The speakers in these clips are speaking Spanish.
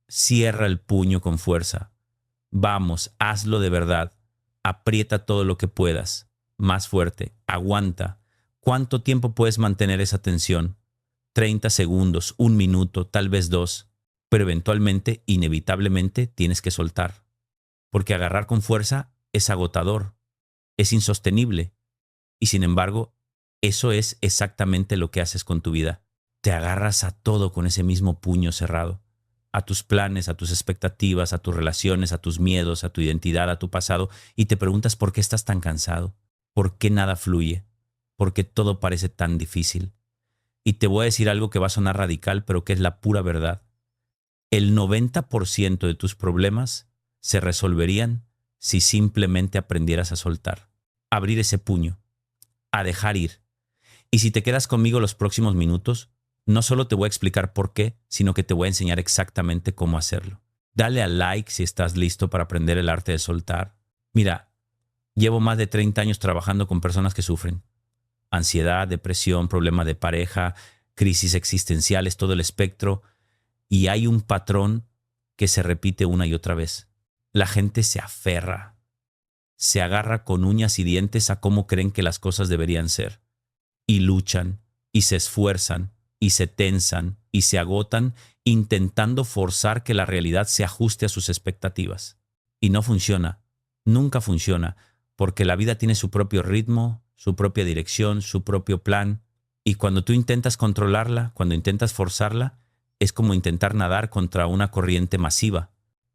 Cierra el puño con fuerza. Vamos, hazlo de verdad. Aprieta todo lo que puedas. Más fuerte. Aguanta. ¿Cuánto tiempo puedes mantener esa tensión? 30 segundos, 1 minuto, tal vez 2. Pero eventualmente, inevitablemente, tienes que soltar. Porque agarrar con fuerza es agotador, es insostenible. Y sin embargo, eso es exactamente lo que haces con tu vida. Te agarras a todo con ese mismo puño cerrado. A tus planes, a tus expectativas, a tus relaciones, a tus miedos, a tu identidad, a tu pasado, y te preguntas por qué estás tan cansado, por qué nada fluye, por qué todo parece tan difícil. Y te voy a decir algo que va a sonar radical, pero que es la pura verdad. El 90% de tus problemas se resolverían si simplemente aprendieras a soltar, a abrir ese puño, a dejar ir. Y si te quedas conmigo los próximos minutos, no solo te voy a explicar por qué, sino que te voy a enseñar exactamente cómo hacerlo. Dale al like si estás listo para aprender el arte de soltar. Mira, llevo más de 30 años trabajando con personas que sufren ansiedad, depresión, problema de pareja, crisis existenciales, todo el espectro, y hay un patrón que se repite una y otra vez. La gente se aferra, se agarra con uñas y dientes a cómo creen que las cosas deberían ser, y luchan, y se esfuerzan, y se tensan, y se agotan, intentando forzar que la realidad se ajuste a sus expectativas. Y no funciona, nunca funciona, porque la vida tiene su propio ritmo, su propia dirección, su propio plan, y cuando tú intentas controlarla, cuando intentas forzarla, es como intentar nadar contra una corriente masiva.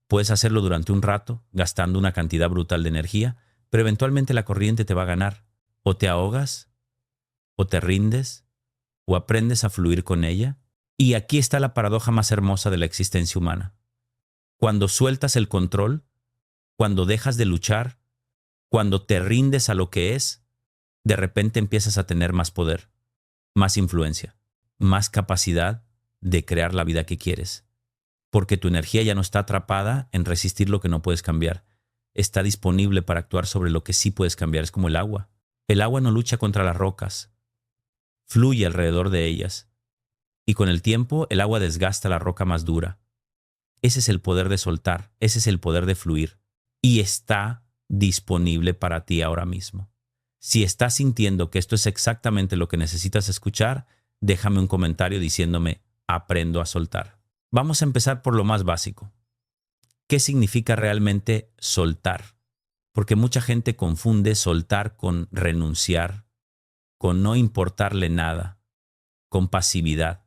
Puedes hacerlo durante un rato, gastando una cantidad brutal de energía, pero eventualmente la corriente te va a ganar. O te ahogas, o te rindes, o aprendes a fluir con ella. Y aquí está la paradoja más hermosa de la existencia humana. Cuando sueltas el control, cuando dejas de luchar, cuando te rindes a lo que es, de repente empiezas a tener más poder, más influencia, más capacidad de crear la vida que quieres. Porque tu energía ya no está atrapada en resistir lo que no puedes cambiar. Está disponible para actuar sobre lo que sí puedes cambiar. Es como el agua. El agua no lucha contra las rocas, fluye alrededor de ellas. Y con el tiempo, el agua desgasta la roca más dura. Ese es el poder de soltar, ese es el poder de fluir. Y está disponible para ti ahora mismo. Si estás sintiendo que esto es exactamente lo que necesitas escuchar, déjame un comentario diciéndome, aprendo a soltar. Vamos a empezar por lo más básico. ¿Qué significa realmente soltar? Porque mucha gente confunde soltar con renunciar, con no importarle nada, con pasividad.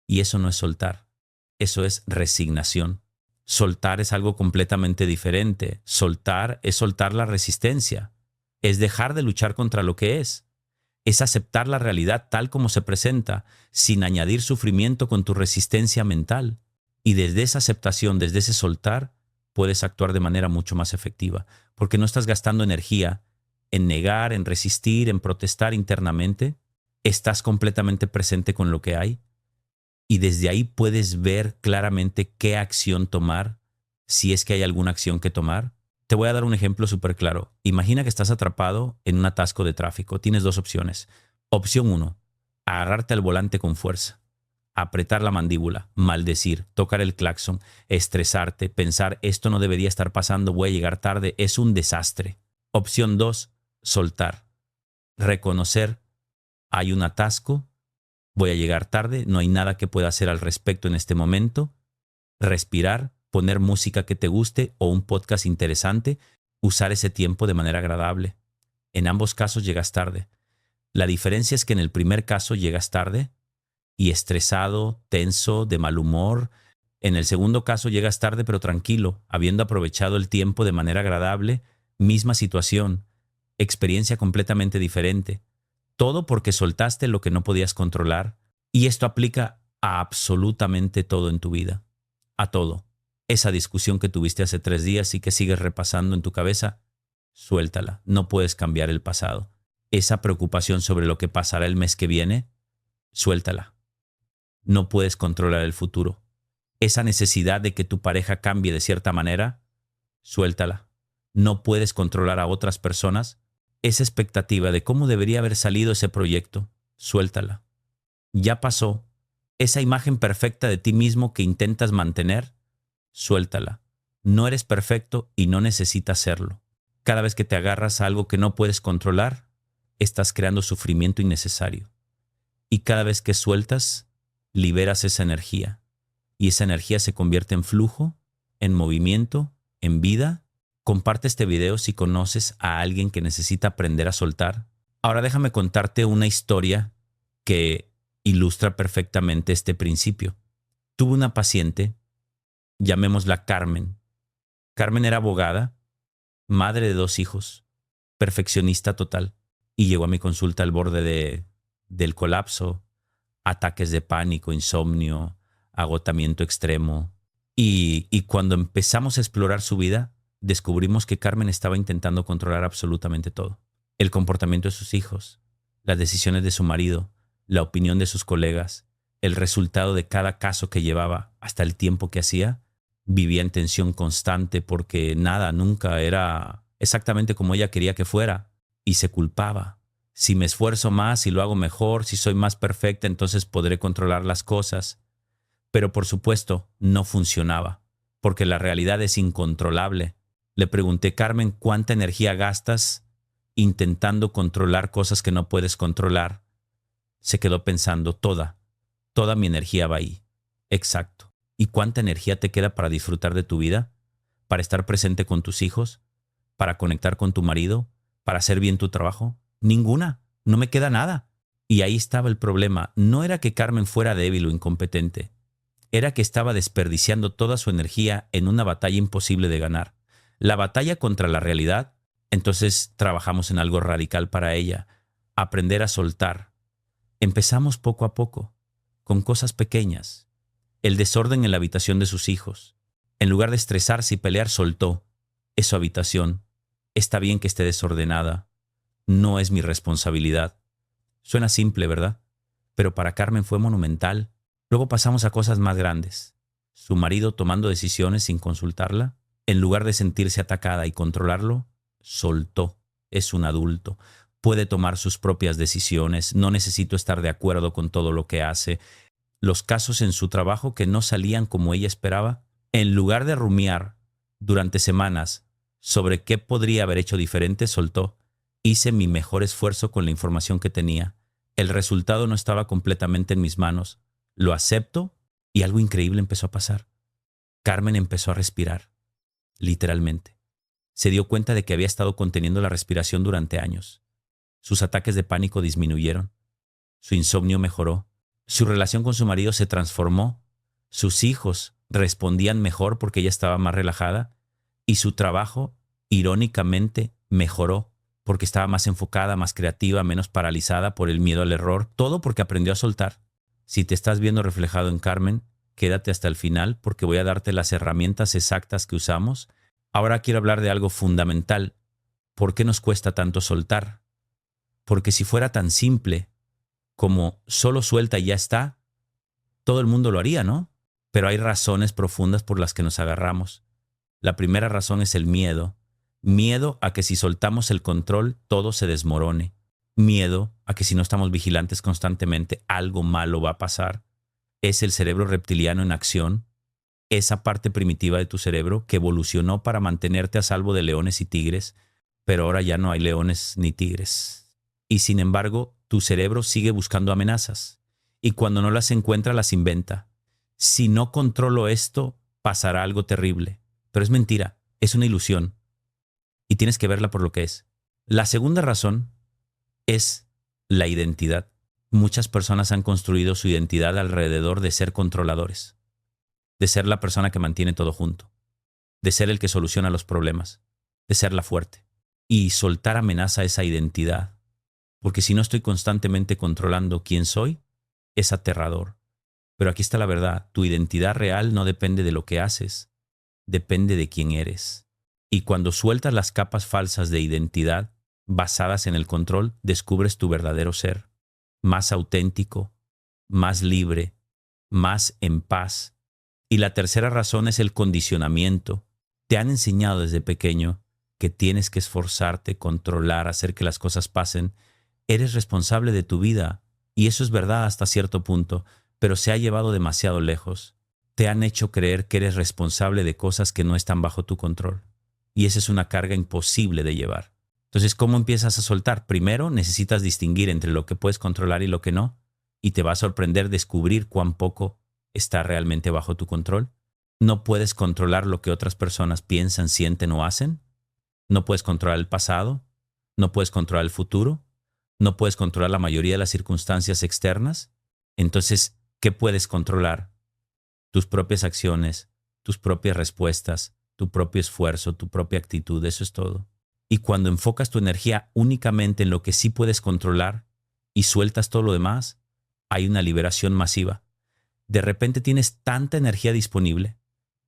Y eso no es soltar, eso es resignación. Soltar es algo completamente diferente. Soltar es soltar la resistencia, es dejar de luchar contra lo que es aceptar la realidad tal como se presenta, sin añadir sufrimiento con tu resistencia mental. Y desde esa aceptación, desde ese soltar, puedes actuar de manera mucho más efectiva, porque no estás gastando energía en negar, en resistir, en protestar internamente. Estás completamente presente con lo que hay y desde ahí puedes ver claramente qué acción tomar, si es que hay alguna acción que tomar. Te voy a dar un ejemplo súper claro. Imagina que estás atrapado en un atasco de tráfico. Tienes dos opciones. Opción 1, agarrarte al volante con fuerza, apretar la mandíbula, maldecir, tocar el claxon, estresarte, pensar esto no debería estar pasando, voy a llegar tarde, es un desastre. Opción 2, soltar, reconocer, hay un atasco, voy a llegar tarde, no hay nada que pueda hacer al respecto en este momento, respirar, poner música que te guste o un podcast interesante, usar ese tiempo de manera agradable. En ambos casos llegas tarde. La diferencia es que en el primer caso llegas tarde y estresado, tenso, de mal humor. En el segundo caso llegas tarde pero tranquilo, habiendo aprovechado el tiempo de manera agradable, misma situación, experiencia completamente diferente. Todo porque soltaste lo que no podías controlar. Y esto aplica a absolutamente todo en tu vida. A todo. Esa discusión que tuviste hace 3 días y que sigues repasando en tu cabeza, suéltala. No puedes cambiar el pasado. Esa preocupación sobre lo que pasará el mes que viene, suéltala. No puedes controlar el futuro. Esa necesidad de que tu pareja cambie de cierta manera, suéltala. No puedes controlar a otras personas. Esa expectativa de cómo debería haber salido ese proyecto, suéltala. Ya pasó. Esa imagen perfecta de ti mismo que intentas mantener, Suéltala. No eres perfecto y no necesitas serlo. Cada vez que te agarras a algo que no puedes controlar, estás creando sufrimiento innecesario. Y cada vez que sueltas, liberas esa energía. Y esa energía se convierte en flujo, en movimiento, en vida. Comparte este video si conoces a alguien que necesita aprender a soltar. Ahora déjame contarte una historia que ilustra perfectamente este principio. Tuve una paciente, llamémosla Carmen. Carmen era abogada, madre de 2 hijos, perfeccionista total, y llegó a mi consulta al borde del colapso, ataques de pánico, insomnio, agotamiento extremo. Y cuando empezamos a explorar su vida, descubrimos que Carmen estaba intentando controlar absolutamente todo. El comportamiento de sus hijos, las decisiones de su marido, la opinión de sus colegas, el resultado de cada caso que llevaba, hasta el tiempo que hacía. Vivía en tensión constante porque nada, nunca era exactamente como ella quería que fuera, y se culpaba. Si me esfuerzo más, si lo hago mejor, si soy más perfecta, entonces podré controlar las cosas. Pero por supuesto, no funcionaba, porque la realidad es incontrolable. Le pregunté, Carmen, ¿cuánta energía gastas intentando controlar cosas que no puedes controlar? Se quedó pensando, toda mi energía va ahí. Exacto. ¿Y cuánta energía te queda para disfrutar de tu vida? ¿Para estar presente con tus hijos? ¿Para conectar con tu marido? ¿Para hacer bien tu trabajo? Ninguna. No me queda nada. Y ahí estaba el problema. No era que Carmen fuera débil o incompetente. Era que estaba desperdiciando toda su energía en una batalla imposible de ganar. La batalla contra la realidad. Entonces trabajamos en algo radical para ella. Aprender a soltar. Empezamos poco a poco, con cosas pequeñas. El desorden en la habitación de sus hijos. En lugar de estresarse y pelear, soltó. Es su habitación. Está bien que esté desordenada. No es mi responsabilidad. Suena simple, ¿verdad? Pero para Carmen fue monumental. Luego pasamos a cosas más grandes. Su marido tomando decisiones sin consultarla. En lugar de sentirse atacada y controlarlo, soltó. Es un adulto. Puede tomar sus propias decisiones. No necesito estar de acuerdo con todo lo que hace. Los casos en su trabajo que no salían como ella esperaba, en lugar de rumiar durante semanas sobre qué podría haber hecho diferente, soltó. Hice mi mejor esfuerzo con la información que tenía. El resultado no estaba completamente en mis manos. Lo acepto y algo increíble empezó a pasar. Carmen empezó a respirar, literalmente. Se dio cuenta de que había estado conteniendo la respiración durante años. Sus ataques de pánico disminuyeron. Su insomnio mejoró. Su relación con su marido se transformó. Sus hijos respondían mejor porque ella estaba más relajada. Y su trabajo, irónicamente, mejoró porque estaba más enfocada, más creativa, menos paralizada por el miedo al error. Todo porque aprendió a soltar. Si te estás viendo reflejado en Carmen, quédate hasta el final porque voy a darte las herramientas exactas que usamos. Ahora quiero hablar de algo fundamental. ¿Por qué nos cuesta tanto soltar? Porque si fuera tan simple como solo suelta y ya está, todo el mundo lo haría, ¿no? Pero hay razones profundas por las que nos agarramos. La primera razón es el miedo. Miedo a que si soltamos el control, todo se desmorone. Miedo a que si no estamos vigilantes constantemente, algo malo va a pasar. Es el cerebro reptiliano en acción. Esa parte primitiva de tu cerebro que evolucionó para mantenerte a salvo de leones y tigres, pero ahora ya no hay leones ni tigres. Y sin embargo, tu cerebro sigue buscando amenazas. Y cuando no las encuentra, las inventa. Si no controlo esto, pasará algo terrible. Pero es mentira, es una ilusión. Y tienes que verla por lo que es. La segunda razón es la identidad. Muchas personas han construido su identidad alrededor de ser controladores, de ser la persona que mantiene todo junto, de ser el que soluciona los problemas, de ser la fuerte. Y soltar amenaza esa identidad, porque si no estoy constantemente controlando quién soy, es aterrador. Pero aquí está la verdad, tu identidad real no depende de lo que haces, depende de quién eres. Y cuando sueltas las capas falsas de identidad, basadas en el control, descubres tu verdadero ser, más auténtico, más libre, más en paz. Y la tercera razón es el condicionamiento. Te han enseñado desde pequeño que tienes que esforzarte, controlar, hacer que las cosas pasen. Eres responsable de tu vida, y eso es verdad hasta cierto punto, pero se ha llevado demasiado lejos. te han hecho creer que eres responsable de cosas que no están bajo tu control. Y esa es una carga imposible de llevar. Entonces, ¿cómo empiezas a soltar? Primero, necesitas distinguir entre lo que puedes controlar y lo que no. Y te va a sorprender descubrir cuán poco está realmente bajo tu control. No puedes controlar lo que otras personas piensan, sienten o hacen. No puedes controlar el pasado. No puedes controlar el futuro. No puedes controlar la mayoría de las circunstancias externas. Entonces, ¿qué puedes controlar? Tus propias acciones, tus propias respuestas, tu propio esfuerzo, tu propia actitud, eso es todo. Y cuando enfocas tu energía únicamente en lo que sí puedes controlar y sueltas todo lo demás, hay una liberación masiva. De repente tienes tanta energía disponible,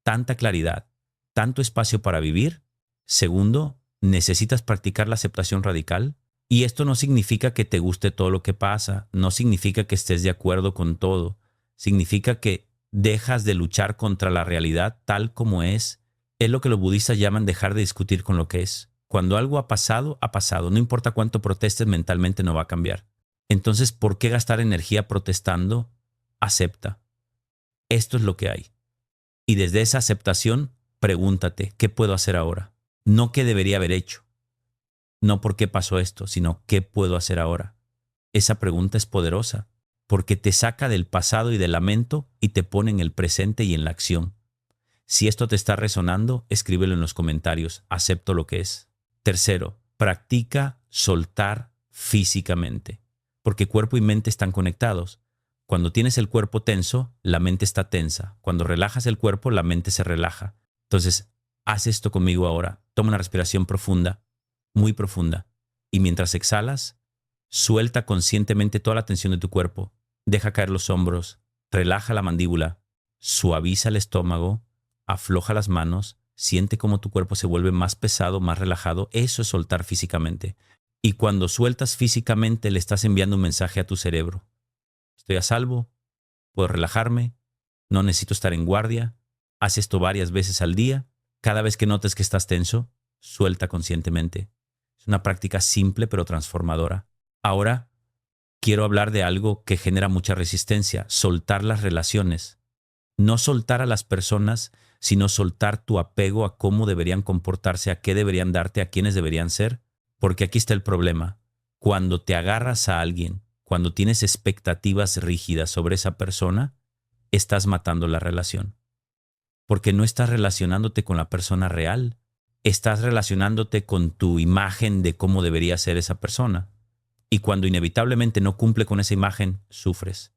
tanta claridad, tanto espacio para vivir. Segundo, necesitas practicar la aceptación radical. Y esto no significa que te guste todo lo que pasa, no significa que estés de acuerdo con todo, significa que dejas de luchar contra la realidad tal como es. Es lo que los budistas llaman dejar de discutir con lo que es. Cuando algo ha pasado, no importa cuánto protestes mentalmente no va a cambiar. Entonces, ¿por qué gastar energía protestando? Acepta. Esto es lo que hay. Y desde esa aceptación, pregúntate, ¿qué puedo hacer ahora? No qué debería haber hecho. No por qué pasó esto, sino ¿qué puedo hacer ahora? Esa pregunta es poderosa, porque te saca del pasado y del lamento y te pone en el presente y en la acción. Si esto te está resonando, escríbelo en los comentarios. Acepto lo que es. Tercero, practica soltar físicamente, porque cuerpo y mente están conectados. Cuando tienes el cuerpo tenso, la mente está tensa. Cuando relajas el cuerpo, la mente se relaja. Entonces, haz esto conmigo ahora. Toma una respiración profunda, muy profunda, y mientras exhalas, suelta conscientemente toda la tensión de tu cuerpo. Deja caer los hombros, relaja la mandíbula, suaviza el estómago, afloja las manos, siente cómo tu cuerpo se vuelve más pesado, más relajado. Eso es soltar físicamente. Y cuando sueltas físicamente, le estás enviando un mensaje a tu cerebro. Estoy a salvo, puedo relajarme, no necesito estar en guardia. Haz esto varias veces al día. Cada vez que notes que estás tenso, suelta conscientemente. Es una práctica simple pero transformadora. Ahora, quiero hablar de algo que genera mucha resistencia: soltar las relaciones. No soltar a las personas, sino soltar tu apego a cómo deberían comportarse, a qué deberían darte, a quiénes deberían ser. Porque aquí está el problema. Cuando te agarras a alguien, cuando tienes expectativas rígidas sobre esa persona, estás matando la relación. Porque no estás relacionándote con la persona real. Estás relacionándote con tu imagen de cómo debería ser esa persona. Y cuando inevitablemente no cumple con esa imagen, sufres,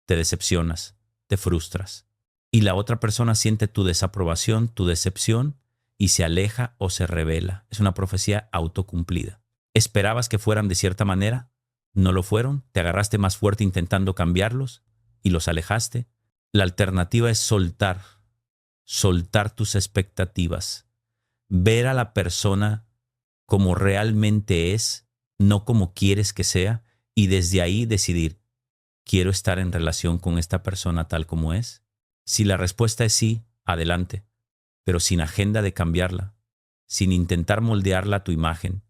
te decepcionas, te frustras. Y la otra persona siente tu desaprobación, tu decepción, y se aleja o se revela. Es una profecía autocumplida. ¿Esperabas que fueran de cierta manera? ¿No lo fueron? ¿Te agarraste más fuerte intentando cambiarlos y los alejaste? La alternativa es soltar tus expectativas. Ver a la persona como realmente es, no como quieres que sea, y desde ahí decidir, ¿quiero estar en relación con esta persona tal como es? Si la respuesta es sí, adelante, pero sin agenda de cambiarla, sin intentar moldearla a tu imagen,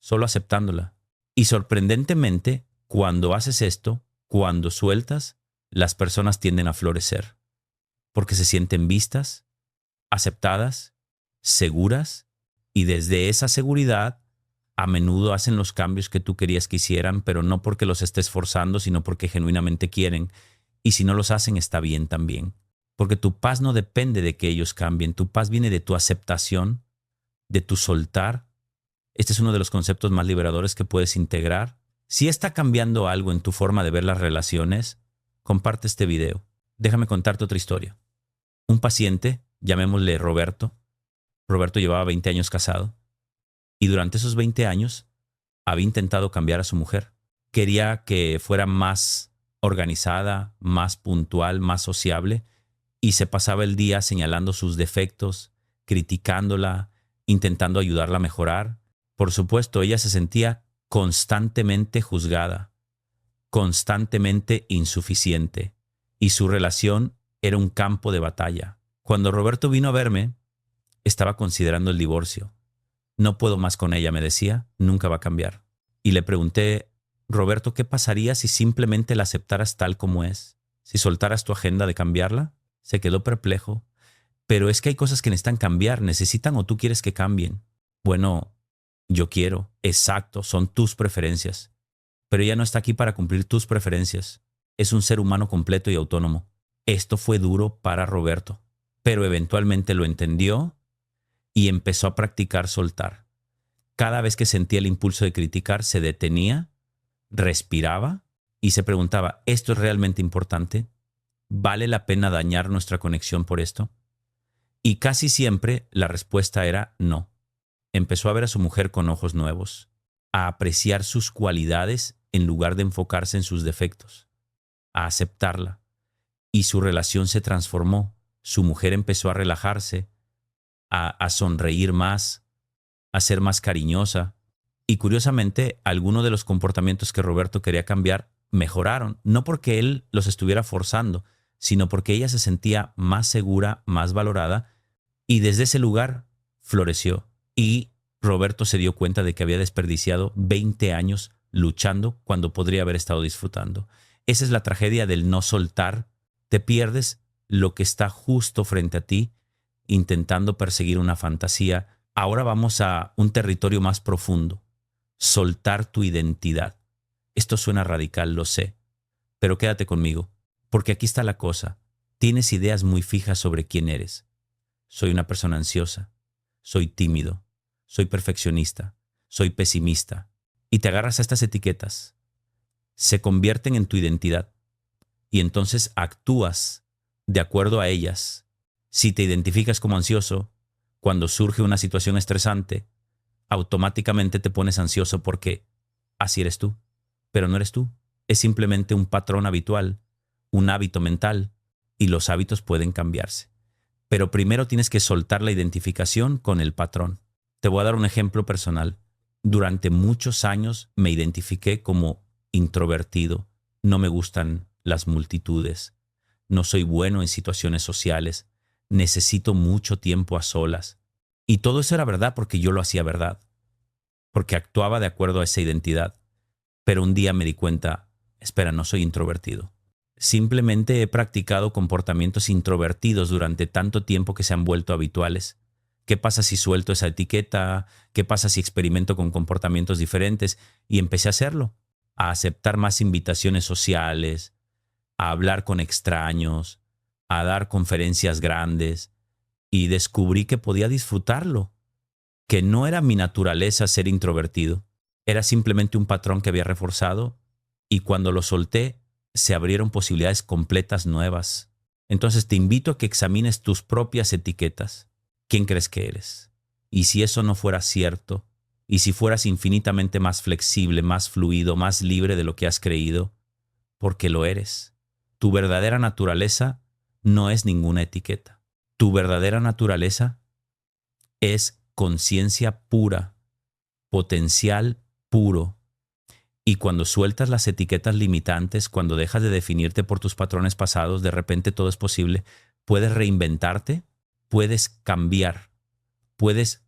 solo aceptándola. Y sorprendentemente, cuando haces esto, cuando sueltas, las personas tienden a florecer, porque se sienten vistas, aceptadas, seguras, y desde esa seguridad a menudo hacen los cambios que tú querías que hicieran, pero no porque los estés forzando, sino porque genuinamente quieren. Y si no los hacen, está bien también. Porque tu paz no depende de que ellos cambien. Tu paz viene de tu aceptación, de tu soltar. Este es uno de los conceptos más liberadores que puedes integrar. Si está cambiando algo en tu forma de ver las relaciones, comparte este video. Déjame contarte otra historia. Un paciente, llamémosle Roberto. Roberto llevaba 20 años casado. Y durante esos 20 años había intentado cambiar a su mujer. Quería que fuera más organizada, más puntual, más sociable, y se pasaba el día señalando sus defectos, criticándola, intentando ayudarla a mejorar. Por supuesto, ella se sentía constantemente juzgada, constantemente insuficiente, y su relación era un campo de batalla. Cuando Roberto vino a verme, estaba considerando el divorcio. No puedo más con ella, me decía, nunca va a cambiar. Y le pregunté, Roberto, ¿qué pasaría si simplemente la aceptaras tal como es? Si soltaras tu agenda de cambiarla. Se quedó perplejo. Pero es que hay cosas que necesitan cambiar, necesitan o tú quieres que cambien. Bueno, yo quiero, exacto, son tus preferencias. Pero ella no está aquí para cumplir tus preferencias. Es un ser humano completo y autónomo. Esto fue duro para Roberto, pero eventualmente lo entendió y empezó a practicar soltar. Cada vez que sentía el impulso de criticar, se detenía, respiraba y se preguntaba, ¿esto es realmente importante? ¿Vale la pena dañar nuestra conexión por esto? Y casi siempre la respuesta era no. Empezó a ver a su mujer con ojos nuevos, a apreciar sus cualidades en lugar de enfocarse en sus defectos, a aceptarla. Y su relación se transformó. Su mujer empezó a relajarse, a sonreír más, a ser más cariñosa. Y curiosamente, algunos de los comportamientos que Roberto quería cambiar mejoraron, no porque él los estuviera forzando, sino porque ella se sentía más segura, más valorada, y desde ese lugar floreció. Y Roberto se dio cuenta de que había desperdiciado 20 años luchando cuando podría haber estado disfrutando. Esa es la tragedia del no soltar. Te pierdes lo que está justo frente a ti, intentando perseguir una fantasía. Ahora vamos a un territorio más profundo. Soltar tu identidad. Esto suena radical, lo sé, pero quédate conmigo, porque aquí está la cosa. Tienes ideas muy fijas sobre quién eres. Soy una persona ansiosa, soy tímido, soy perfeccionista, soy pesimista. Y te agarras a estas etiquetas. Se convierten en tu identidad. Y entonces actúas de acuerdo a ellas. Si te identificas como ansioso, cuando surge una situación estresante, automáticamente te pones ansioso porque así eres tú. Pero no eres tú. Es simplemente un patrón habitual, un hábito mental, y los hábitos pueden cambiarse. Pero primero tienes que soltar la identificación con el patrón. Te voy a dar un ejemplo personal. Durante muchos años me identifiqué como introvertido. No me gustan las multitudes. No soy bueno en situaciones sociales. Necesito mucho tiempo a solas. Y todo eso era verdad porque yo lo hacía verdad. Porque actuaba de acuerdo a esa identidad. Pero un día me di cuenta, espera, no soy introvertido. Simplemente he practicado comportamientos introvertidos durante tanto tiempo que se han vuelto habituales. ¿Qué pasa si suelto esa etiqueta? ¿Qué pasa si experimento con comportamientos diferentes? Y empecé a hacerlo, a aceptar más invitaciones sociales, a hablar con extraños, a dar conferencias grandes, y descubrí que podía disfrutarlo, que no era mi naturaleza ser introvertido, era simplemente un patrón que había reforzado, y cuando lo solté, se abrieron posibilidades completas nuevas. Entonces te invito a que examines tus propias etiquetas. ¿Quién crees que eres? Y si eso no fuera cierto, y si fueras infinitamente más flexible, más fluido, más libre de lo que has creído, porque lo eres. Tu verdadera naturaleza no es ninguna etiqueta. Tu verdadera naturaleza es conciencia pura, potencial puro. Y cuando sueltas las etiquetas limitantes, cuando dejas de definirte por tus patrones pasados, de repente todo es posible. Puedes reinventarte, puedes cambiar, puedes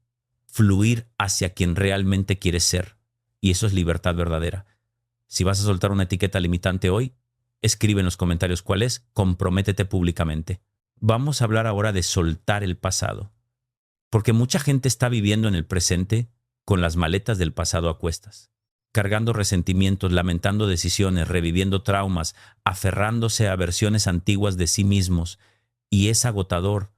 fluir hacia quien realmente quieres ser. Y eso es libertad verdadera. Si vas a soltar una etiqueta limitante hoy, escribe en los comentarios cuál es, comprométete públicamente. Vamos a hablar ahora de soltar el pasado. Porque mucha gente está viviendo en el presente con las maletas del pasado a cuestas, cargando resentimientos, lamentando decisiones, reviviendo traumas, aferrándose a versiones antiguas de sí mismos. Y es agotador.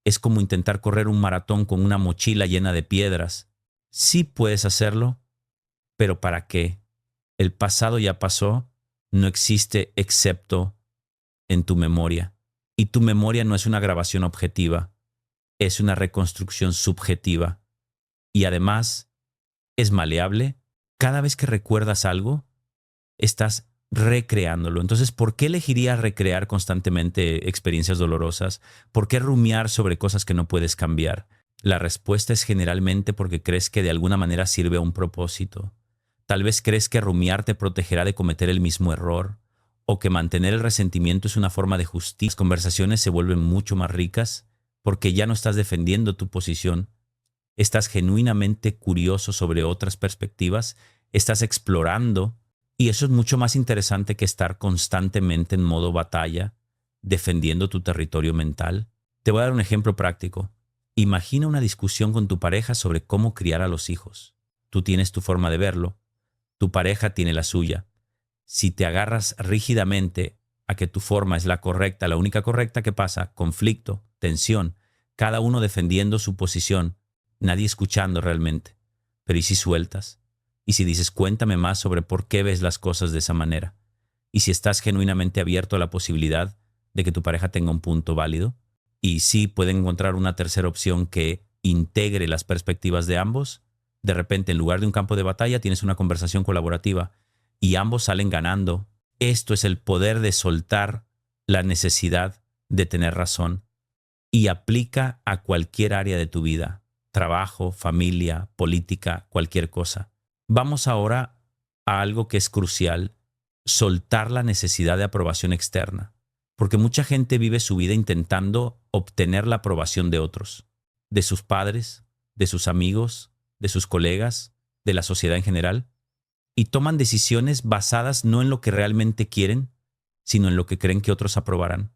Es como intentar correr un maratón con una mochila llena de piedras. Sí puedes hacerlo, pero ¿para qué? El pasado ya pasó, no existe excepto en tu memoria. Y tu memoria no es una grabación objetiva, es una reconstrucción subjetiva. Y además, es maleable. Cada vez que recuerdas algo, estás recreándolo. Entonces, ¿por qué elegirías recrear constantemente experiencias dolorosas? ¿Por qué rumiar sobre cosas que no puedes cambiar? La respuesta es generalmente porque crees que de alguna manera sirve a un propósito. Tal vez crees que rumiar te protegerá de cometer el mismo error, o que mantener el resentimiento es una forma de justicia. Las conversaciones se vuelven mucho más ricas porque ya no estás defendiendo tu posición. Estás genuinamente curioso sobre otras perspectivas, estás explorando, y eso es mucho más interesante que estar constantemente en modo batalla, defendiendo tu territorio mental. Te voy a dar un ejemplo práctico. Imagina una discusión con tu pareja sobre cómo criar a los hijos. Tú tienes tu forma de verlo, tu pareja tiene la suya. Si te agarras rígidamente a que tu forma es la correcta, la única correcta, ¿qué pasa? Conflicto, tensión, cada uno defendiendo su posición, nadie escuchando realmente. Pero ¿y si sueltas? ¿Y si dices, cuéntame más sobre por qué ves las cosas de esa manera? ¿Y si estás genuinamente abierto a la posibilidad de que tu pareja tenga un punto válido? ¿Y si pueden encontrar una tercera opción que integre las perspectivas de ambos? De repente, en lugar de un campo de batalla, tienes una conversación colaborativa y ambos salen ganando. Esto es el poder de soltar la necesidad de tener razón y aplica a cualquier área de tu vida, trabajo, familia, política, cualquier cosa. Vamos ahora a algo que es crucial, soltar la necesidad de aprobación externa, porque mucha gente vive su vida intentando obtener la aprobación de otros, de sus padres, de sus amigos, de sus colegas, de la sociedad en general, y toman decisiones basadas no en lo que realmente quieren, sino en lo que creen que otros aprobarán.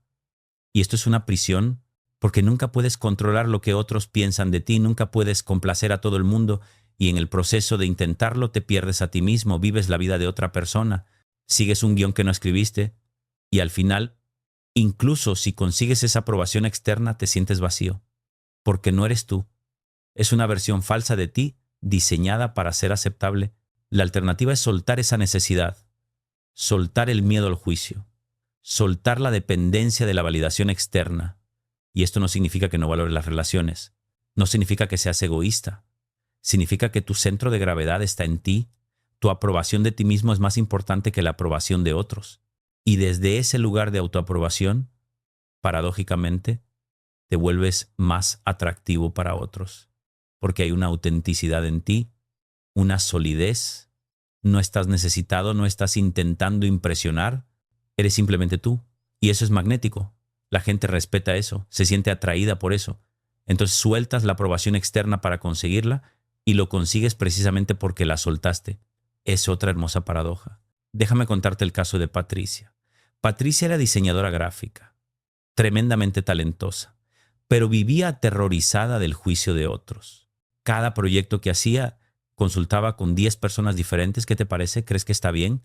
Y esto es una prisión porque nunca puedes controlar lo que otros piensan de ti, nunca puedes complacer a todo el mundo y en el proceso de intentarlo te pierdes a ti mismo, vives la vida de otra persona, sigues un guión que no escribiste y al final, incluso si consigues esa aprobación externa, te sientes vacío, porque no eres tú. Es una versión falsa de ti diseñada para ser aceptable. La alternativa es soltar esa necesidad, soltar el miedo al juicio, soltar la dependencia de la validación externa. Y esto no significa que no valores las relaciones, no significa que seas egoísta, significa que tu centro de gravedad está en ti, tu aprobación de ti mismo es más importante que la aprobación de otros. Y desde ese lugar de autoaprobación, paradójicamente, te vuelves más atractivo para otros, porque hay una autenticidad en ti, una solidez, no estás necesitado, no estás intentando impresionar, eres simplemente tú, y eso es magnético. La gente respeta eso, se siente atraída por eso. Entonces sueltas la aprobación externa para conseguirla y lo consigues precisamente porque la soltaste. Es otra hermosa paradoja. Déjame contarte el caso de Patricia. Patricia era diseñadora gráfica, tremendamente talentosa, pero vivía aterrorizada del juicio de otros. Cada proyecto que hacía consultaba con 10 personas diferentes. ¿Qué te parece? ¿Crees que está bien?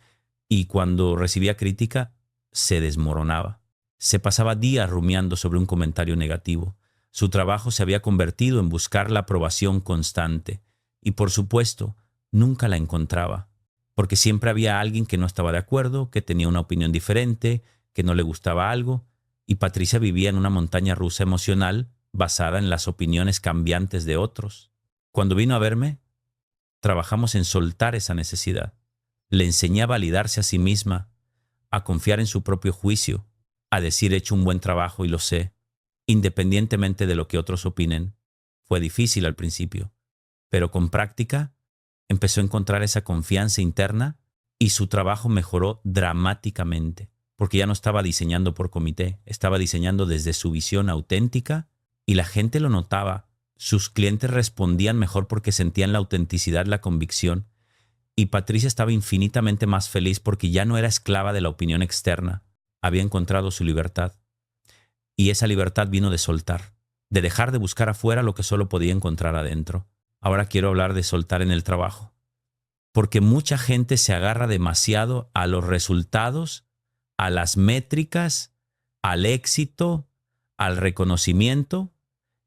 Y cuando recibía crítica, se desmoronaba. Se pasaba días rumiando sobre un comentario negativo. Su trabajo se había convertido en buscar la aprobación constante. Y por supuesto, nunca la encontraba. Porque siempre había alguien que no estaba de acuerdo, que tenía una opinión diferente, que no le gustaba algo. Y Patricia vivía en una montaña rusa emocional basada en las opiniones cambiantes de otros. Cuando vino a verme, trabajamos en soltar esa necesidad. Le enseñé a validarse a sí misma, a confiar en su propio juicio, a decir he hecho un buen trabajo y lo sé, independientemente de lo que otros opinen. Fue difícil al principio, pero con práctica empezó a encontrar esa confianza interna y su trabajo mejoró dramáticamente, porque ya no estaba diseñando por comité, estaba diseñando desde su visión auténtica y la gente lo notaba. Sus clientes respondían mejor porque sentían la autenticidad, la convicción, y Patricia estaba infinitamente más feliz porque ya no era esclava de la opinión externa, había encontrado su libertad. Y esa libertad vino de soltar, de dejar de buscar afuera lo que solo podía encontrar adentro. Ahora quiero hablar de soltar en el trabajo, porque mucha gente se agarra demasiado a los resultados, a las métricas, al éxito, al reconocimiento,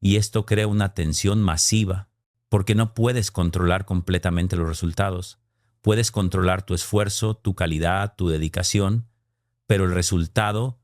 y esto crea una tensión masiva, porque no puedes controlar completamente los resultados. Puedes controlar tu esfuerzo, tu calidad, tu dedicación, pero el resultado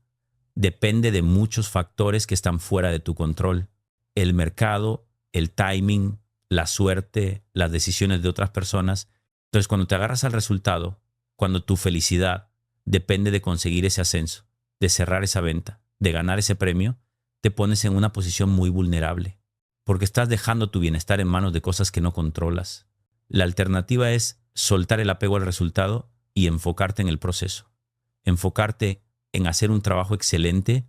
depende de muchos factores que están fuera de tu control. El mercado, el timing, la suerte, las decisiones de otras personas. Entonces, cuando te agarras al resultado, cuando tu felicidad depende de conseguir ese ascenso, de cerrar esa venta, de ganar ese premio, te pones en una posición muy vulnerable, porque estás dejando tu bienestar en manos de cosas que no controlas. La alternativa es soltar el apego al resultado y enfocarte en el proceso. Enfocarte en hacer un trabajo excelente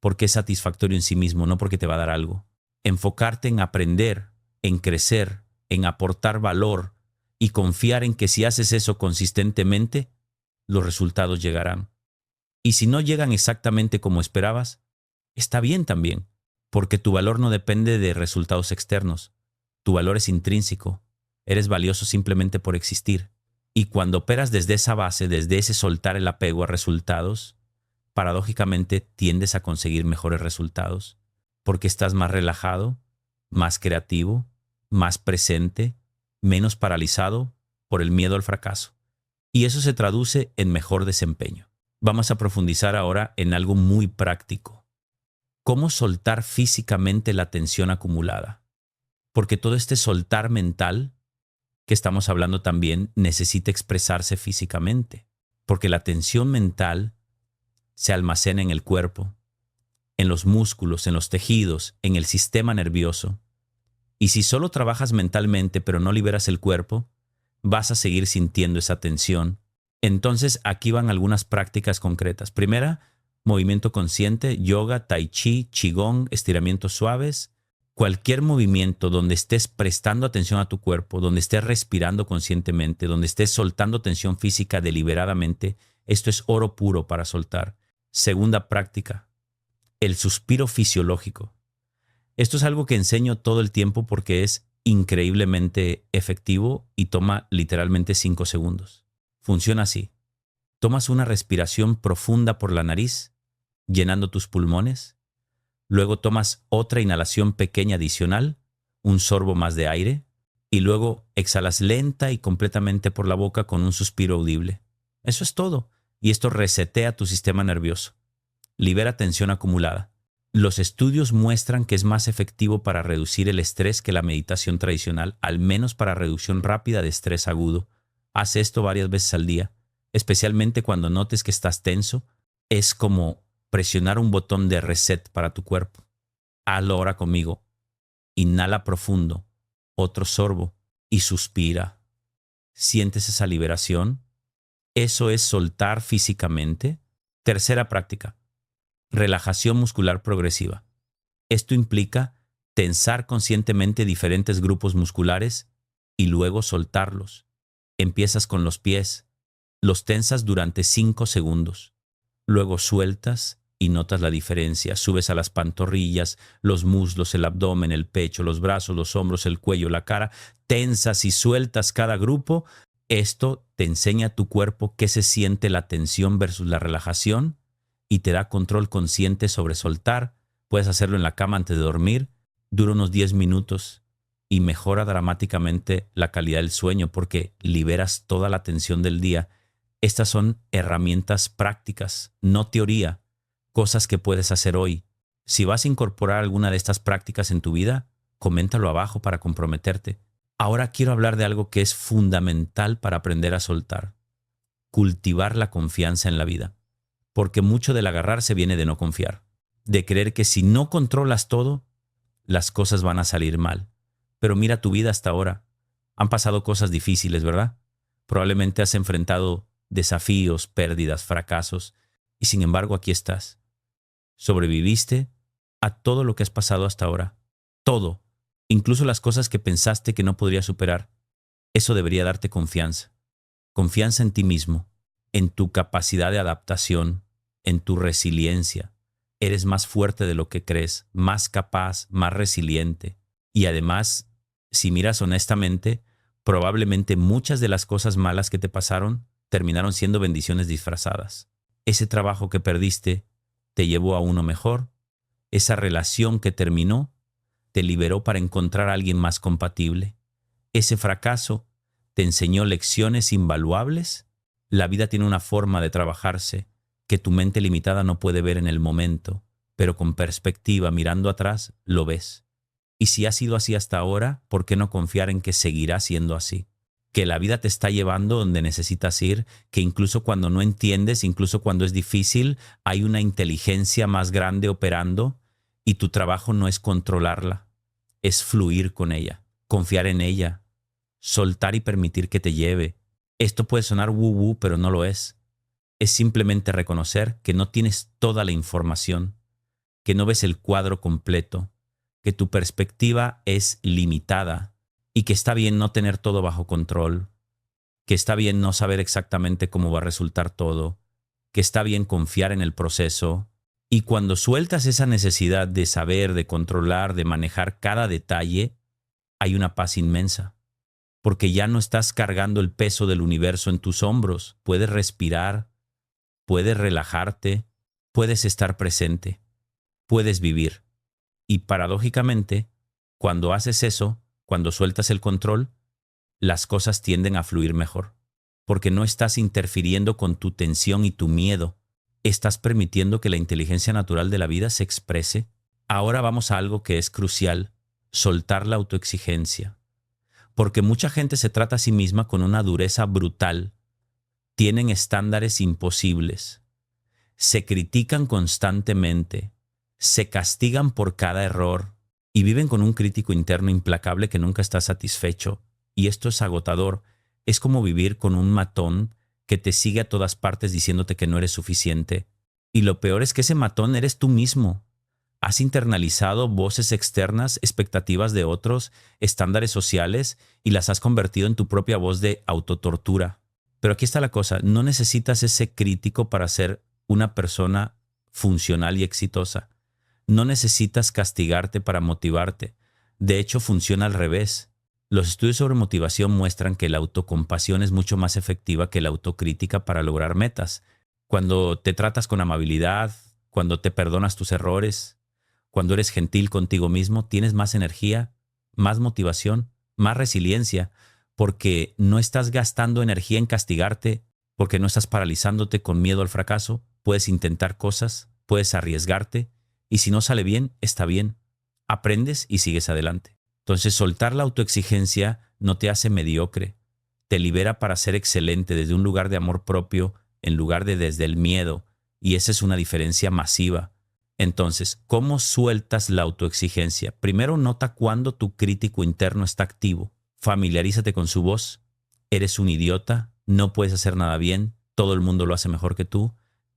porque es satisfactorio en sí mismo, no porque te va a dar algo. Enfocarte en aprender, en crecer, en aportar valor y confiar en que si haces eso consistentemente, los resultados llegarán. Y si no llegan exactamente como esperabas, está bien también, porque tu valor no depende de resultados externos. Tu valor es intrínseco. Eres valioso simplemente por existir. Y cuando operas desde esa base, desde ese soltar el apego a resultados, paradójicamente tiendes a conseguir mejores resultados, porque estás más relajado, más creativo, más presente, menos paralizado por el miedo al fracaso. Y eso se traduce en mejor desempeño. Vamos a profundizar ahora en algo muy práctico. ¿Cómo soltar físicamente la tensión acumulada? Porque todo este soltar mental que estamos hablando también necesita expresarse físicamente, porque la tensión mental se almacena en el cuerpo, en los músculos, en los tejidos, en el sistema nervioso. Y si solo trabajas mentalmente pero no liberas el cuerpo, vas a seguir sintiendo esa tensión. Entonces aquí van algunas prácticas concretas. Primera, movimiento consciente, yoga, tai chi, qigong, estiramientos suaves. Cualquier movimiento donde estés prestando atención a tu cuerpo, donde estés respirando conscientemente, donde estés soltando tensión física deliberadamente, esto es oro puro para soltar. Segunda práctica, el suspiro fisiológico. Esto es algo que enseño todo el tiempo porque es increíblemente efectivo y toma literalmente 5 segundos. Funciona así. Tomas una respiración profunda por la nariz, llenando tus pulmones. Luego tomas otra inhalación pequeña adicional, un sorbo más de aire, y luego exhalas lenta y completamente por la boca con un suspiro audible. Eso es todo. Y esto resetea tu sistema nervioso. Libera tensión acumulada. Los estudios muestran que es más efectivo para reducir el estrés que la meditación tradicional, al menos para reducción rápida de estrés agudo. Haz esto varias veces al día, especialmente cuando notes que estás tenso. Es como presionar un botón de reset para tu cuerpo. Hazlo ahora conmigo. Inhala profundo, otro sorbo y suspira. ¿Sientes esa liberación? Eso es soltar físicamente. Tercera práctica. Relajación muscular progresiva. Esto implica tensar conscientemente diferentes grupos musculares y luego soltarlos. Empiezas con los pies, los tensas durante 5 segundos. Luego sueltas y notas la diferencia. Subes a las pantorrillas, los muslos, el abdomen, el pecho, los brazos, los hombros, el cuello, la cara. Tensas y sueltas cada grupo. Esto te enseña a tu cuerpo qué se siente la tensión versus la relajación y te da control consciente sobre soltar. Puedes hacerlo en la cama antes de dormir. Dura unos 10 minutos y mejora dramáticamente la calidad del sueño porque liberas toda la tensión del día. Estas son herramientas prácticas, no teoría, cosas que puedes hacer hoy. Si vas a incorporar alguna de estas prácticas en tu vida, coméntalo abajo para comprometerte. Ahora quiero hablar de algo que es fundamental para aprender a soltar. Cultivar la confianza en la vida. Porque mucho del agarrarse viene de no confiar. De creer que si no controlas todo, las cosas van a salir mal. Pero mira tu vida hasta ahora. Han pasado cosas difíciles, ¿verdad? Probablemente has enfrentado desafíos, pérdidas, fracasos, y sin embargo aquí estás. Sobreviviste a todo lo que has pasado hasta ahora. Todo, incluso las cosas que pensaste que no podrías superar. Eso debería darte confianza. Confianza en ti mismo, en tu capacidad de adaptación, en tu resiliencia. Eres más fuerte de lo que crees, más capaz, más resiliente. Y además, si miras honestamente, probablemente muchas de las cosas malas que te pasaron terminaron siendo bendiciones disfrazadas. Ese trabajo que perdiste te llevó a uno mejor. Esa relación que terminó te liberó para encontrar a alguien más compatible. Ese fracaso te enseñó lecciones invaluables. La vida tiene una forma de trabajarse que tu mente limitada no puede ver en el momento, pero con perspectiva, mirando atrás, lo ves. Y si ha sido así hasta ahora, ¿por qué no confiar en que seguirá siendo así? Que la vida te está llevando donde necesitas ir, que incluso cuando no entiendes, incluso cuando es difícil, hay una inteligencia más grande operando y tu trabajo no es controlarla, es fluir con ella, confiar en ella, soltar y permitir que te lleve. Esto puede sonar woo-woo, pero no lo es. Es simplemente reconocer que no tienes toda la información, que no ves el cuadro completo, que tu perspectiva es limitada y que está bien no tener todo bajo control, que está bien no saber exactamente cómo va a resultar todo, que está bien confiar en el proceso. Y cuando sueltas esa necesidad de saber, de controlar, de manejar cada detalle, hay una paz inmensa. Porque ya no estás cargando el peso del universo en tus hombros. Puedes respirar, puedes relajarte, puedes estar presente, puedes vivir. Y paradójicamente, cuando haces eso, cuando sueltas el control, las cosas tienden a fluir mejor. Porque no estás interfiriendo con tu tensión y tu miedo. Estás permitiendo que la inteligencia natural de la vida se exprese. Ahora vamos a algo que es crucial: soltar la autoexigencia. Porque mucha gente se trata a sí misma con una dureza brutal. Tienen estándares imposibles. Se critican constantemente. Se castigan por cada error. Y viven con un crítico interno implacable que nunca está satisfecho. Y esto es agotador. Es como vivir con un matón que te sigue a todas partes diciéndote que no eres suficiente. Y lo peor es que ese matón eres tú mismo. Has internalizado voces externas, expectativas de otros, estándares sociales, y las has convertido en tu propia voz de autotortura. Pero aquí está la cosa: no necesitas ese crítico para ser una persona funcional y exitosa. No necesitas castigarte para motivarte. De hecho, funciona al revés. Los estudios sobre motivación muestran que la autocompasión es mucho más efectiva que la autocrítica para lograr metas. Cuando te tratas con amabilidad, cuando te perdonas tus errores, cuando eres gentil contigo mismo, tienes más energía, más motivación, más resiliencia, porque no estás gastando energía en castigarte, porque no estás paralizándote con miedo al fracaso. Puedes intentar cosas, puedes arriesgarte, y si no sale bien, está bien. Aprendes y sigues adelante. Entonces, soltar la autoexigencia no te hace mediocre, te libera para ser excelente desde un lugar de amor propio en lugar de desde el miedo, y esa es una diferencia masiva. Entonces, ¿cómo sueltas la autoexigencia? Primero, nota cuando tu crítico interno está activo. Familiarízate con su voz. Eres un idiota, no puedes hacer nada bien, todo el mundo lo hace mejor que tú.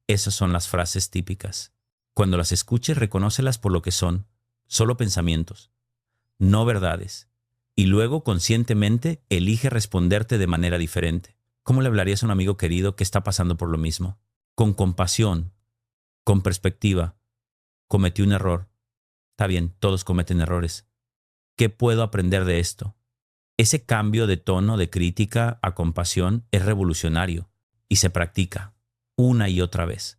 Esas son las frases típicas. Cuando las escuches, reconócelas por lo que son, solo pensamientos, no verdades. Y luego, conscientemente, elige responderte de manera diferente. ¿Cómo le hablarías a un amigo querido que está pasando por lo mismo? Con compasión, con perspectiva. Cometí un error. Está bien, todos cometen errores. ¿Qué puedo aprender de esto? Ese cambio de tono de crítica a compasión es revolucionario y se practica una y otra vez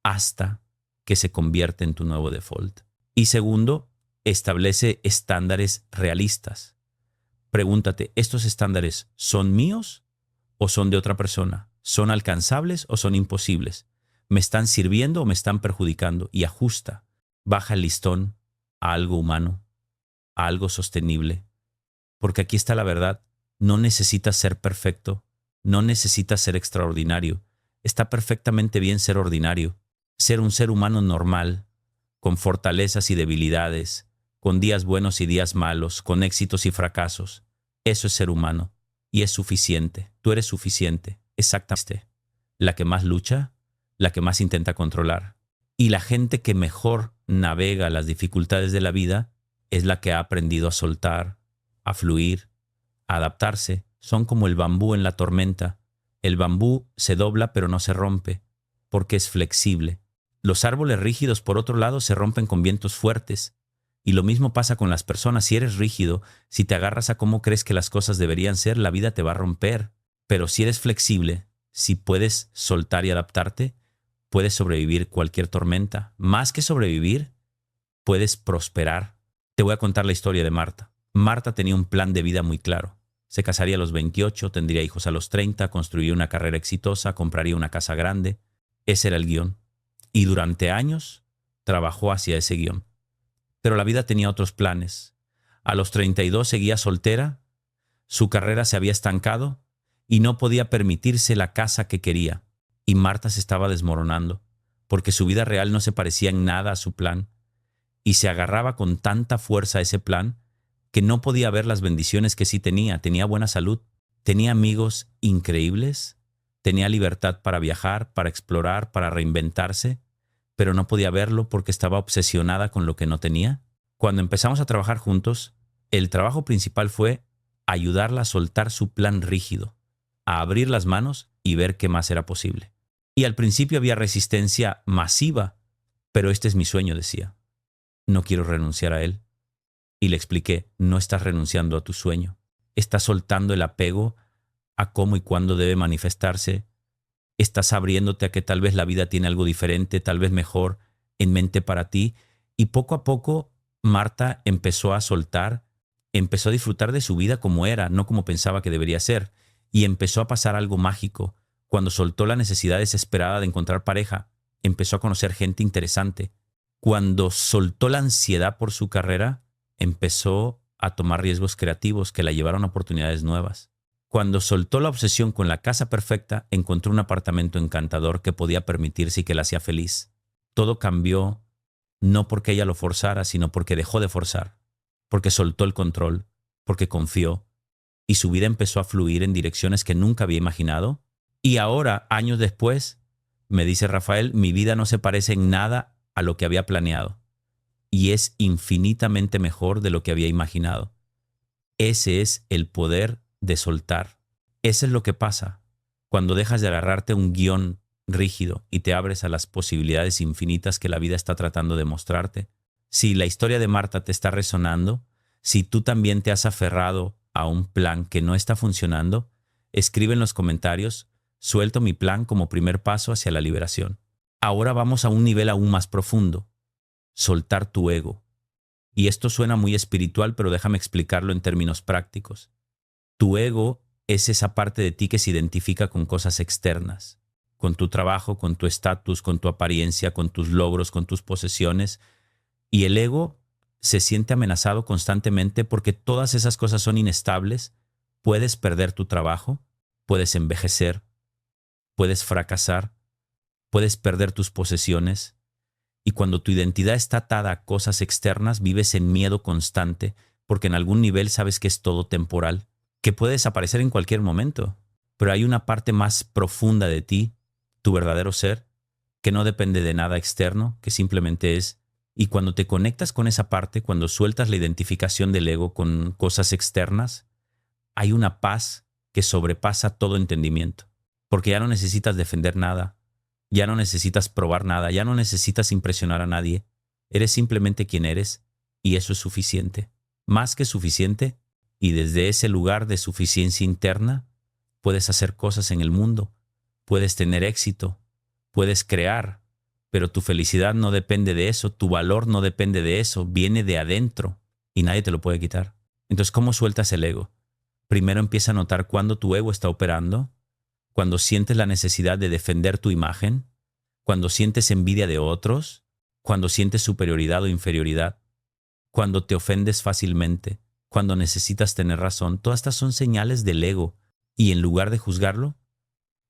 hasta que se convierte en tu nuevo default. Y segundo, establece estándares realistas. Pregúntate, ¿estos estándares son míos o son de otra persona? ¿Son alcanzables o son imposibles? ¿Me están sirviendo o me están perjudicando? Y ajusta. Baja el listón a algo humano, a algo sostenible. Porque aquí está la verdad: no necesitas ser perfecto, no necesitas ser extraordinario. Está perfectamente bien ser ordinario, ser un ser humano normal, con fortalezas y debilidades, con días buenos y días malos, con éxitos y fracasos. Eso es ser humano, y es suficiente. Tú eres suficiente, exactamente. La que más lucha, la que más intenta controlar. Y la gente que mejor navega las dificultades de la vida es la que ha aprendido a soltar, a fluir, a adaptarse. Son como el bambú en la tormenta. El bambú se dobla pero no se rompe, porque es flexible. Los árboles rígidos, por otro lado, se rompen con vientos fuertes. Y lo mismo pasa con las personas. Si eres rígido, si te agarras a cómo crees que las cosas deberían ser, la vida te va a romper. Pero si eres flexible, si puedes soltar y adaptarte, puedes sobrevivir cualquier tormenta. Más que sobrevivir, puedes prosperar. Te voy a contar la historia de Marta. Marta tenía un plan de vida muy claro. Se casaría a los 28, tendría hijos a los 30, construiría una carrera exitosa, compraría una casa grande. Ese era el guión. Y durante años trabajó hacia ese guión. Pero la vida tenía otros planes. A los 32 seguía soltera, su carrera se había estancado y no podía permitirse la casa que quería. Y Marta se estaba desmoronando, porque su vida real no se parecía en nada a su plan, y se agarraba con tanta fuerza a ese plan que no podía ver las bendiciones que sí tenía. Tenía buena salud, tenía amigos increíbles, tenía libertad para viajar, para explorar, para reinventarse, pero no podía verlo porque estaba obsesionada con lo que no tenía. Cuando empezamos a trabajar juntos, el trabajo principal fue ayudarla a soltar su plan rígido, a abrir las manos y ver qué más era posible. Y al principio había resistencia masiva, pero este es mi sueño, decía. No quiero renunciar a él. Y le expliqué, no estás renunciando a tu sueño. Estás soltando el apego a cómo y cuándo debe manifestarse. Estás abriéndote a que tal vez la vida tiene algo diferente, tal vez mejor en mente para ti. Y poco a poco Marta empezó a soltar, empezó a disfrutar de su vida como era, no como pensaba que debería ser. Y empezó a pasar algo mágico. Cuando soltó la necesidad desesperada de encontrar pareja, empezó a conocer gente interesante. Cuando soltó la ansiedad por su carrera, empezó a tomar riesgos creativos que la llevaron a oportunidades nuevas. Cuando soltó la obsesión con la casa perfecta, encontró un apartamento encantador que podía permitirse y que la hacía feliz. Todo cambió no porque ella lo forzara, sino porque dejó de forzar, porque soltó el control, porque confió, y su vida empezó a fluir en direcciones que nunca había imaginado. Y ahora, años después, me dice Rafael, mi vida no se parece en nada a lo que había planeado, y es infinitamente mejor de lo que había imaginado. Ese es el poder de soltar. Eso es lo que pasa cuando dejas de agarrarte a un guión rígido y te abres a las posibilidades infinitas que la vida está tratando de mostrarte. Si la historia de Marta te está resonando, si tú también te has aferrado a un plan que no está funcionando, escribe en los comentarios, suelto mi plan como primer paso hacia la liberación. Ahora vamos a un nivel aún más profundo, soltar tu ego. Y esto suena muy espiritual, pero déjame explicarlo en términos prácticos. Tu ego es esa parte de ti que se identifica con cosas externas, con tu trabajo, con tu estatus, con tu apariencia, con tus logros, con tus posesiones. Y el ego se siente amenazado constantemente porque todas esas cosas son inestables. Puedes perder tu trabajo, puedes envejecer, puedes fracasar, puedes perder tus posesiones. Y cuando tu identidad está atada a cosas externas, vives en miedo constante porque en algún nivel sabes que es todo temporal, que puede desaparecer en cualquier momento. Pero hay una parte más profunda de ti, tu verdadero ser, que no depende de nada externo, que simplemente es. Y cuando te conectas con esa parte, cuando sueltas la identificación del ego con cosas externas, hay una paz que sobrepasa todo entendimiento. Porque ya no necesitas defender nada, ya no necesitas probar nada, ya no necesitas impresionar a nadie. Eres simplemente quien eres y eso es suficiente. Más que suficiente, y desde ese lugar de suficiencia interna, puedes hacer cosas en el mundo, puedes tener éxito, puedes crear, pero tu felicidad no depende de eso, tu valor no depende de eso, viene de adentro y nadie te lo puede quitar. Entonces, ¿cómo sueltas el ego? Primero empieza a notar cuándo tu ego está operando, cuando sientes la necesidad de defender tu imagen, cuando sientes envidia de otros, cuando sientes superioridad o inferioridad, cuando te ofendes fácilmente, cuando necesitas tener razón. Todas estas son señales del ego y en lugar de juzgarlo,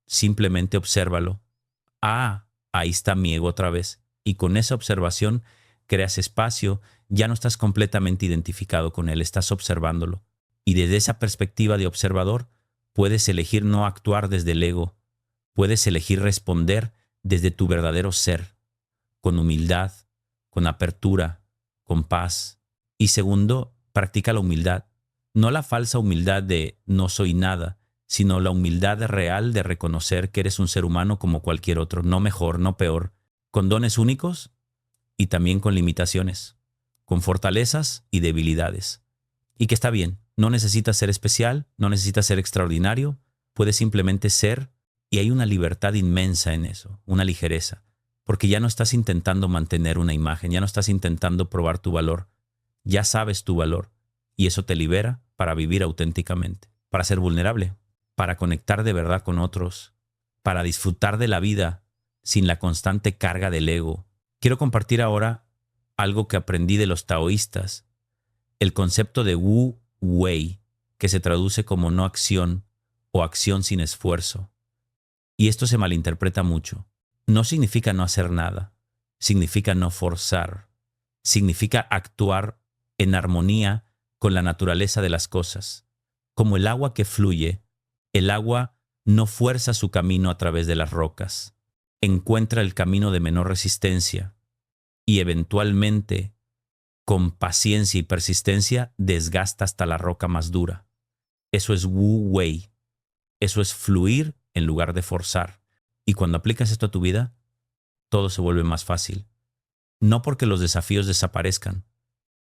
simplemente obsérvalo. Ah, ahí está mi ego otra vez. Y con esa observación creas espacio, ya no estás completamente identificado con él, estás observándolo. Y desde esa perspectiva de observador, puedes elegir no actuar desde el ego, puedes elegir responder desde tu verdadero ser, con humildad, con apertura, con paz. Y segundo, practica la humildad. No la falsa humildad de no soy nada, sino la humildad real de reconocer que eres un ser humano como cualquier otro, no mejor, no peor, con dones únicos y también con limitaciones, con fortalezas y debilidades. Y que está bien, no necesitas ser especial, no necesitas ser extraordinario, puedes simplemente ser y hay una libertad inmensa en eso, una ligereza, porque ya no estás intentando mantener una imagen, ya no estás intentando probar tu valor, ya sabes tu valor y eso te libera para vivir auténticamente, para ser vulnerable, para conectar de verdad con otros, para disfrutar de la vida sin la constante carga del ego. Quiero compartir ahora algo que aprendí de los taoístas, el concepto de Wu Wei, que se traduce como no acción o acción sin esfuerzo. Y esto se malinterpreta mucho. No significa no hacer nada, significa no forzar, significa actuar en armonía con la naturaleza de las cosas. Como el agua que fluye, el agua no fuerza su camino a través de las rocas, encuentra el camino de menor resistencia y eventualmente, con paciencia y persistencia, desgasta hasta la roca más dura. Eso es Wu Wei. Eso es fluir en lugar de forzar. Y cuando aplicas esto a tu vida, todo se vuelve más fácil. No porque los desafíos desaparezcan,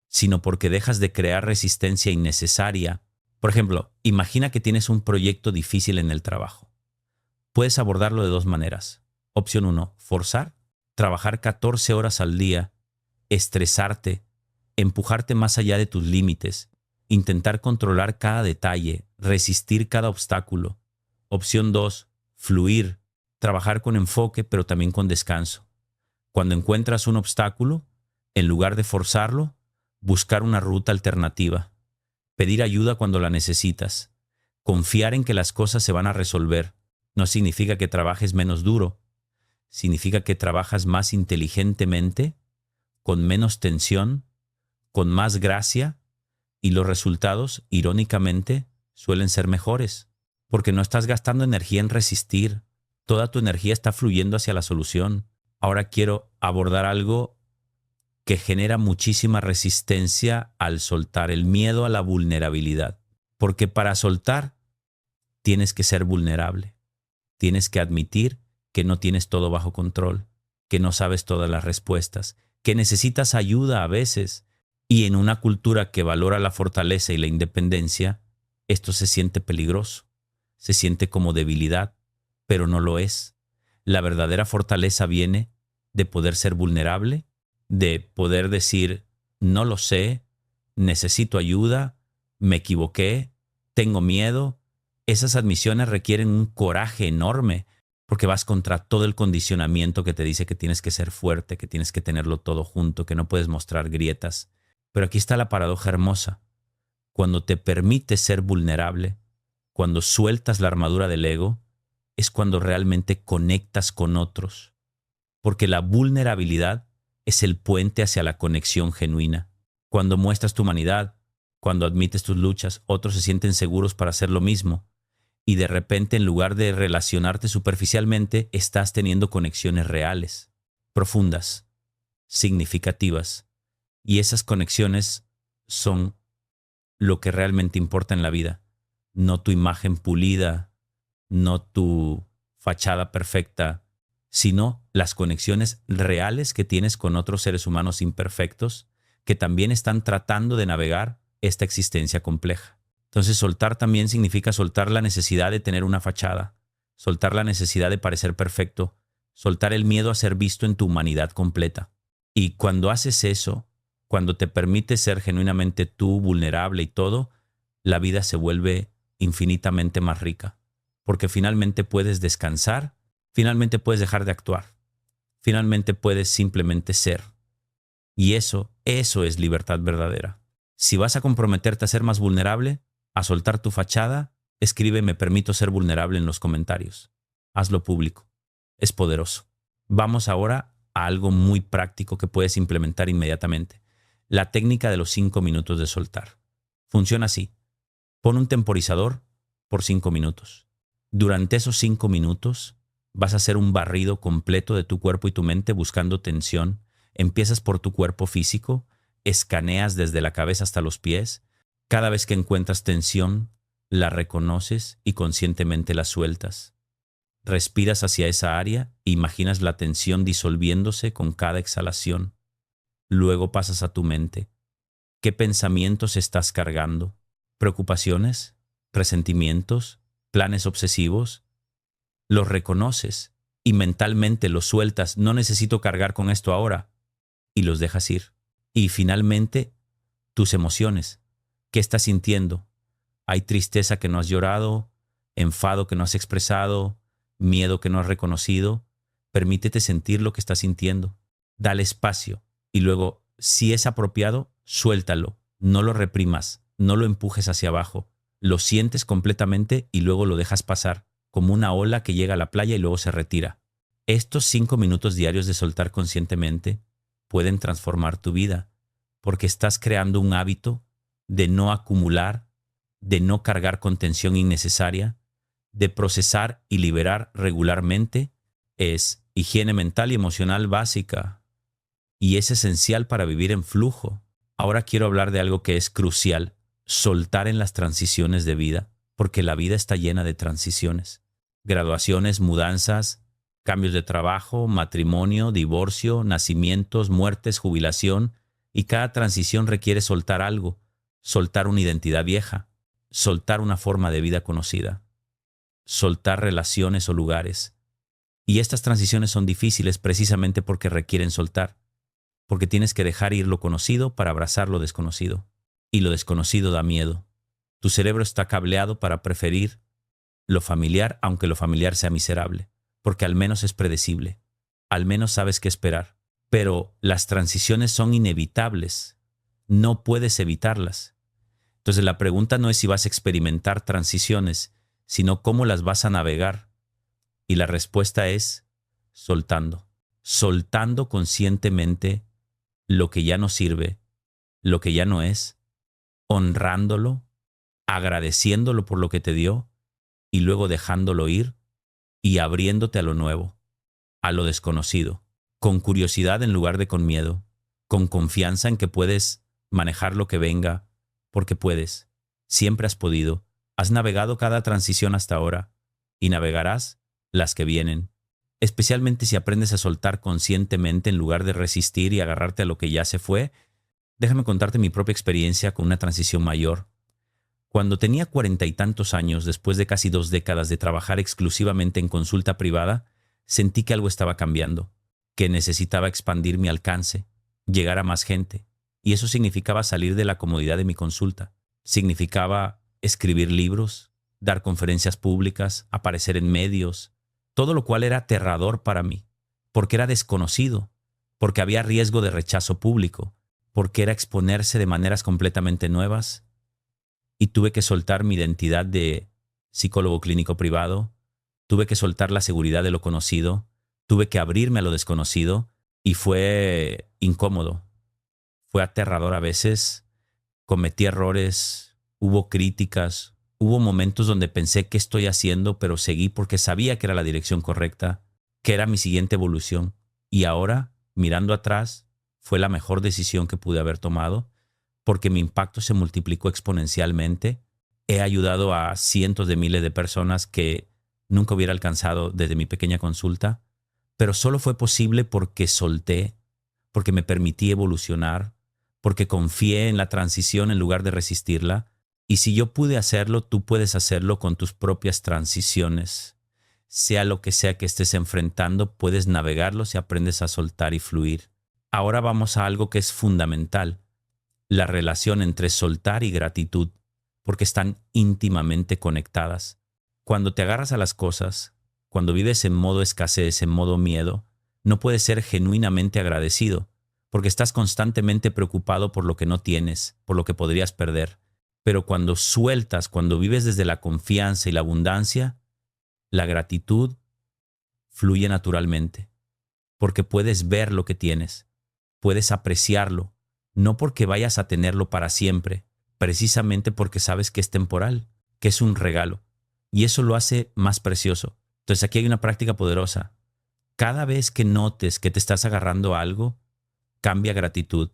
sino porque dejas de crear resistencia innecesaria. Por ejemplo, imagina que tienes un proyecto difícil en el trabajo. Puedes abordarlo de dos maneras. Opción 1, forzar, trabajar 14 horas al día, estresarte, empujarte más allá de tus límites, intentar controlar cada detalle, resistir cada obstáculo. Opción 2, fluir, trabajar con enfoque pero también con descanso. Cuando encuentras un obstáculo, en lugar de forzarlo, buscar una ruta alternativa, pedir ayuda cuando la necesitas, confiar en que las cosas se van a resolver. No significa que trabajes menos duro, significa que trabajas más inteligentemente, con menos tensión, con más gracia, y los resultados, irónicamente, suelen ser mejores, porque no estás gastando energía en resistir, toda tu energía está fluyendo hacia la solución. Ahora quiero abordar algo que genera muchísima resistencia al soltar, el miedo a la vulnerabilidad. Porque para soltar tienes que ser vulnerable. Tienes que admitir que no tienes todo bajo control, que no sabes todas las respuestas, que necesitas ayuda a veces. Y en una cultura que valora la fortaleza y la independencia, esto se siente peligroso, se siente como debilidad, pero no lo es. La verdadera fortaleza viene de poder ser vulnerable, de poder decir, no lo sé, necesito ayuda, me equivoqué, tengo miedo. Esas admisiones requieren un coraje enorme porque vas contra todo el condicionamiento que te dice que tienes que ser fuerte, que tienes que tenerlo todo junto, que no puedes mostrar grietas. Pero aquí está la paradoja hermosa. Cuando te permites ser vulnerable, cuando sueltas la armadura del ego, es cuando realmente conectas con otros. Porque la vulnerabilidad es el puente hacia la conexión genuina. Cuando muestras tu humanidad, cuando admites tus luchas, otros se sienten seguros para hacer lo mismo. Y de repente, en lugar de relacionarte superficialmente, estás teniendo conexiones reales, profundas, significativas. Y esas conexiones son lo que realmente importa en la vida. No tu imagen pulida, no tu fachada perfecta, sino las conexiones reales que tienes con otros seres humanos imperfectos que también están tratando de navegar esta existencia compleja. Entonces, soltar también significa soltar la necesidad de tener una fachada, soltar la necesidad de parecer perfecto, soltar el miedo a ser visto en tu humanidad completa. Y cuando haces eso, cuando te permites ser genuinamente tú, vulnerable y todo, la vida se vuelve infinitamente más rica, porque finalmente puedes descansar, finalmente puedes dejar de actuar, finalmente puedes simplemente ser. Y eso es libertad verdadera. Si vas a comprometerte a ser más vulnerable, a soltar tu fachada, escribe "me permito ser vulnerable" en los comentarios. Hazlo público. Es poderoso. Vamos ahora a algo muy práctico que puedes implementar inmediatamente. La técnica de los 5 minutos de soltar. Funciona así. Pon un temporizador por 5 minutos. Durante esos 5 minutos vas a hacer un barrido completo de tu cuerpo y tu mente buscando tensión. Empiezas por tu cuerpo físico, escaneas desde la cabeza hasta los pies. Cada vez que encuentras tensión, la reconoces y conscientemente la sueltas. Respiras hacia esa área e imaginas la tensión disolviéndose con cada exhalación. Luego pasas a tu mente. ¿Qué pensamientos estás cargando? ¿Preocupaciones? ¿Presentimientos? ¿Planes obsesivos? Los reconoces y mentalmente los sueltas. No necesito cargar con esto ahora. Y los dejas ir. Y finalmente, tus emociones. ¿Qué estás sintiendo? ¿Hay tristeza que no has llorado? ¿Enfado que no has expresado? ¿Miedo que no has reconocido? Permítete sentir lo que estás sintiendo. Dale espacio. Y luego, si es apropiado, suéltalo. No lo reprimas. No lo empujes hacia abajo. Lo sientes completamente y luego lo dejas pasar, como una ola que llega a la playa y luego se retira. Estos 5 minutos diarios de soltar conscientemente pueden transformar tu vida, porque estás creando un hábito de no acumular, de no cargar con tensión innecesaria, de procesar y liberar regularmente. Es higiene mental y emocional básica y es esencial para vivir en flujo. Ahora quiero hablar de algo que es crucial, soltar en las transiciones de vida, porque la vida está llena de transiciones, graduaciones, mudanzas, Cambios de trabajo, matrimonio, divorcio, nacimientos, muertes, jubilación, y cada transición requiere soltar algo, soltar una identidad vieja, soltar una forma de vida conocida, soltar relaciones o lugares. Y estas transiciones son difíciles precisamente porque requieren soltar, porque tienes que dejar ir lo conocido para abrazar lo desconocido. Y lo desconocido da miedo. Tu cerebro está cableado para preferir lo familiar, aunque lo familiar sea miserable, porque al menos es predecible, al menos sabes qué esperar. Pero las transiciones son inevitables, no puedes evitarlas. Entonces la pregunta no es si vas a experimentar transiciones, sino cómo las vas a navegar. Y la respuesta es soltando. Soltando conscientemente lo que ya no sirve, lo que ya no es, honrándolo, agradeciéndolo por lo que te dio y luego dejándolo ir y abriéndote a lo nuevo, a lo desconocido, con curiosidad en lugar de con miedo, con confianza en que puedes manejar lo que venga, porque puedes, siempre has podido, has navegado cada transición hasta ahora y navegarás las que vienen, especialmente si aprendes a soltar conscientemente en lugar de resistir y agarrarte a lo que ya se fue. Déjame contarte mi propia experiencia con una transición mayor. Cuando tenía 40 y tantos años, después de casi 2 décadas de trabajar exclusivamente en consulta privada, sentí que algo estaba cambiando, que necesitaba expandir mi alcance, llegar a más gente, y eso significaba salir de la comodidad de mi consulta. Significaba escribir libros, dar conferencias públicas, aparecer en medios, todo lo cual era aterrador para mí, porque era desconocido, porque había riesgo de rechazo público, porque era exponerse de maneras completamente nuevas, y tuve que soltar mi identidad de psicólogo clínico privado, tuve que soltar la seguridad de lo conocido, tuve que abrirme a lo desconocido, y fue incómodo, fue aterrador a veces, cometí errores, hubo críticas, hubo momentos donde pensé qué estoy haciendo, pero seguí porque sabía que era la dirección correcta, que era mi siguiente evolución. Y ahora, mirando atrás, fue la mejor decisión que pude haber tomado, porque mi impacto se multiplicó exponencialmente. He ayudado a cientos de miles de personas que nunca hubiera alcanzado desde mi pequeña consulta, pero solo fue posible porque solté, porque me permití evolucionar, porque confié en la transición en lugar de resistirla. Y si yo pude hacerlo, tú puedes hacerlo con tus propias transiciones. Sea lo que sea que estés enfrentando, puedes navegarlo si aprendes a soltar y fluir. Ahora vamos a algo que es fundamental, la relación entre soltar y gratitud, porque están íntimamente conectadas. Cuando te agarras a las cosas, cuando vives en modo escasez, en modo miedo, no puedes ser genuinamente agradecido, porque estás constantemente preocupado por lo que no tienes, por lo que podrías perder. Pero cuando sueltas, cuando vives desde la confianza y la abundancia, la gratitud fluye naturalmente, porque puedes ver lo que tienes, puedes apreciarlo, no porque vayas a tenerlo para siempre, precisamente porque sabes que es temporal, que es un regalo, y eso lo hace más precioso. Entonces aquí hay una práctica poderosa. Cada vez que notes que te estás agarrando a algo, cambia gratitud.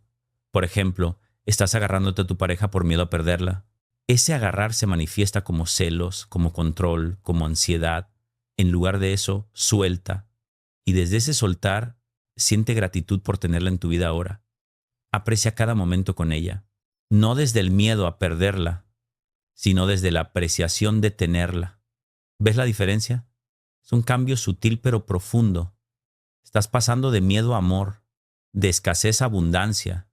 Por ejemplo, estás agarrándote a tu pareja por miedo a perderla. Ese agarrar se manifiesta como celos, como control, como ansiedad. En lugar de eso, suelta. Y desde ese soltar, siente gratitud por tenerla en tu vida ahora. Aprecia cada momento con ella. No desde el miedo a perderla, sino desde la apreciación de tenerla. ¿Ves la diferencia? Es un cambio sutil pero profundo. Estás pasando de miedo a amor, de escasez a abundancia,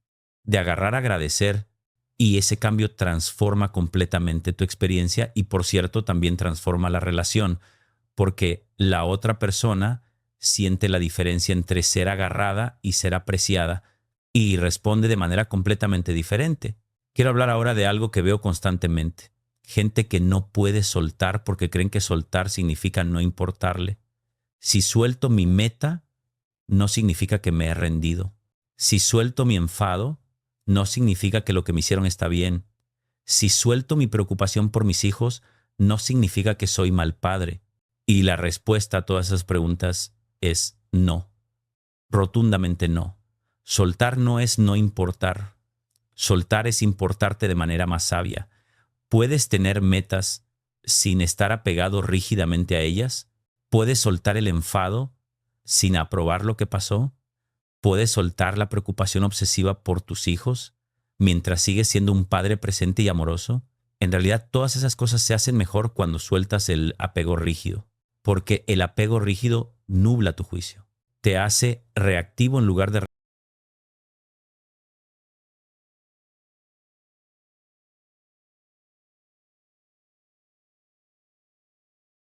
de agarrar a agradecer, y ese cambio transforma completamente tu experiencia y, por cierto, también transforma la relación, porque la otra persona siente la diferencia entre ser agarrada y ser apreciada y responde de manera completamente diferente. Quiero hablar ahora de algo que veo constantemente. Gente que no puede soltar porque creen que soltar significa no importarle. Si suelto mi meta, no significa que me he rendido. Si suelto mi enfado, no significa que lo que me hicieron está bien. Si suelto mi preocupación por mis hijos, no significa que soy mal padre. Y la respuesta a todas esas preguntas es no. Rotundamente no. Soltar no es no importar. Soltar es importarte de manera más sabia. ¿Puedes tener metas sin estar apegado rígidamente a ellas? ¿Puedes soltar el enfado sin aprobar lo que pasó? ¿Puedes soltar la preocupación obsesiva por tus hijos mientras sigues siendo un padre presente y amoroso? En realidad, todas esas cosas se hacen mejor cuando sueltas el apego rígido, porque el apego rígido nubla tu juicio, te hace reactivo en lugar de